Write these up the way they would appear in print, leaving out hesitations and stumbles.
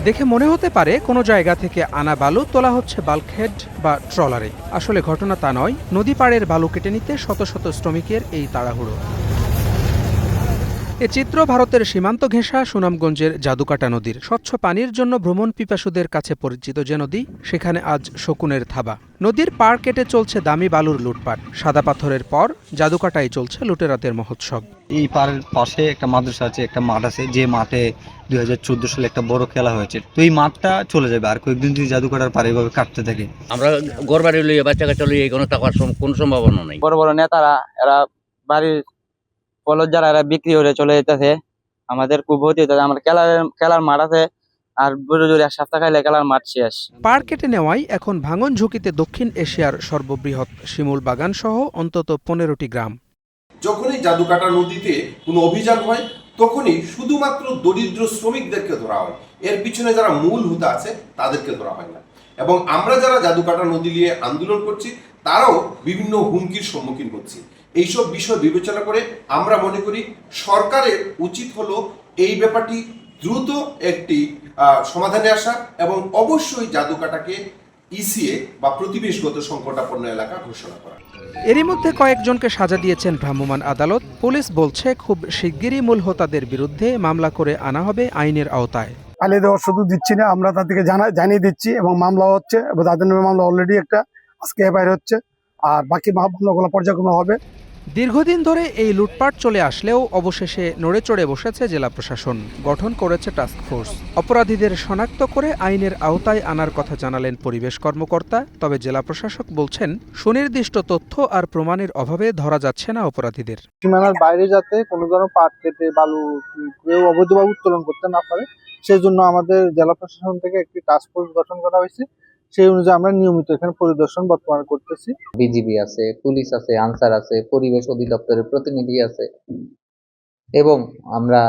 দেখে মনে হতে পারে কোনো জায়গা থেকে আনা বালু তোলা হচ্ছে বাল্কহেড বা ট্রলারে। আসলে ঘটনা তা নয়, নদী পাড়ের বালু কেটে নিতে শত শত শ্রমিকের এই তাড়াহুড়ো। এ চিত্র ভারতের সীমান্ত ঘেঁষা সুনামগঞ্জের জাদুকাটা নদীর। স্বচ্ছ পানির জন্য ভ্রমণ পিপাসুদের কাছে পরিচিত যে নদী, সেখানে আজ শকুনের থাবা। নদীর পাড় কেটে চলছে দামি বালুর লুটপাট। সাদা পাথরের পর জাদুকাটায় চলছে লুটেরাদের মহোৎসব। এই পাড়ের পাশে একটা মাদ্রাসা আছে, একটা মাঠ আছে, যে মাঠে 2014 সালে একটা বড় খেলা হয়েছে। তো এই মাঠটা চলে যাবে আর কয়েকদিন যদি জাদুকাটার পাড়ে এভাবে কাটতে থাকে। আমরা ঘর বাড়ি লইয়ে বাচ্চা কাচ্চা লইয়ে এখানে থাকার কোনো সম্ভাবনা নেই। বড় বড় নেতারা এরা বাড়ির ফলজ যারা এরা বিক্রি করে চলে যেতেছে। আমাদের খুব ক্ষতি হইতেছে। আমার খেলার মাঠ আছে, আর বড় জোরে এক সপ্তাহ খাইলে খেলার মাঠ শেষ। পাড় কেটে নেওয়ায় এখন ভাঙন ঝুঁকিতে দক্ষিণ এশিয়ার সর্ববৃহৎ শিমুল বাগান সহ অন্তত 15টি গ্রাম। যখনই জাদুকাটা নদীতে কোনো অভিযান হয় তখনই শুধুমাত্র দরিদ্র শ্রমিকদেরকে ধরা হয়, এর পিছনে যারা মূল হুতা আছে তাদেরকে ধরা হয় না। এবং আমরা যারা জাদুকাটা নদী নিয়ে আন্দোলন করছি তারাও বিভিন্ন হুমকির সম্মুখীন হচ্ছি। এইসব বিষয় বিবেচনা করে আমরা মনে করি সরকারের উচিত হলো এই ব্যাপারটি দ্রুত একটি সমাধানে আসা এবং অবশ্যই জাদুকাটাকে ইসিএ বা প্রতিবেশগত সংকটাপন্ন এলাকা ঘোষণা করা। এরই মধ্যে কয়েকজনকে সাজা দিয়েছেন ভ্রাম্যমাণ আদালত। পুলিশ বলছে খুব শিগগিরই মূল হোতাদের বিরুদ্ধে মামলা করে আনা হবে আইনের আওতায়। পালিয়ে দেওয়া শুধু দিচ্ছি না, আমরা তাদেরকে জানিয়ে দিচ্ছি এবং মামলা হচ্ছে এবং তাদের নামে মামলা অলরেডি একটা আজকে এফআইআর হচ্ছে, আর বাকি মামলাগুলো পর্যায়ক্রমে হবে। দীর্ঘদিন ধরে এই লুটপাট চলে আসলেও অবশেষে নড়ে চড়ে বসেছে জেলা প্রশাসন। গঠন করেছে টাস্কফোর্স। অপরাধীদের শনাক্ত করে আইনের আওতায় আনার কথা জানালেন পরিবেশ কর্মকর্তা। তবে জেলা প্রশাসক বলছেন সুনির্দিষ্ট তথ্য আর প্রমাণের অভাবে ধরা যাচ্ছে না অপরাধীদের। সীমানার বাইরে যাতে কোনো ধরনের পাট কেটে বালু কেউ অবৈধভাবে উত্তোলন করতে না পারে, সেই জন্য আমাদের জেলা প্রশাসন থেকে একটি টাস্কফোর্স গঠন করা হয়েছে। সেই অনুযায়ী আমরা নিয়মিত এখানে পরিদর্শন বর্তমানে করতেছি। বিজিবি আছে, পুলিশ আছে, আনসার আছে, পরিবেশ অধিদপ্তরের প্রতিনিধি আছে এবং আমরা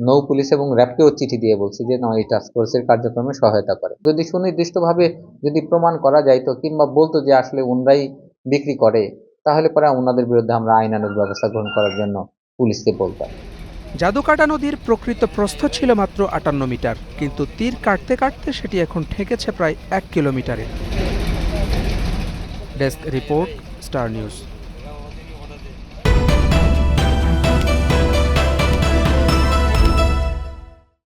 নৌ পুলিশ এবং র্যাবকেও চিঠি দিয়ে বলছি যে না, এই টাস্কফোর্সের কার্যক্রমে সহায়তা করে। যদি সুনির্দিষ্টভাবে যদি প্রমাণ করা যায় তো, কিংবা বলতো যে আসলে ওনরাই বিক্রি করে, তাহলে পরে ওনাদের বিরুদ্ধে আমরা আইনানুগ ব্যবস্থা গ্রহণ করার জন্য পুলিশকে বলতাম। জাদুকাটা নদীর প্রকৃত প্রস্থ ছিল মাত্র 58 মিটার, কিন্তু তীর কাটতে কাটতে সেটি এখন ঠেকেছে প্রায় 1 কিলোমিটারে। Desk report, star news.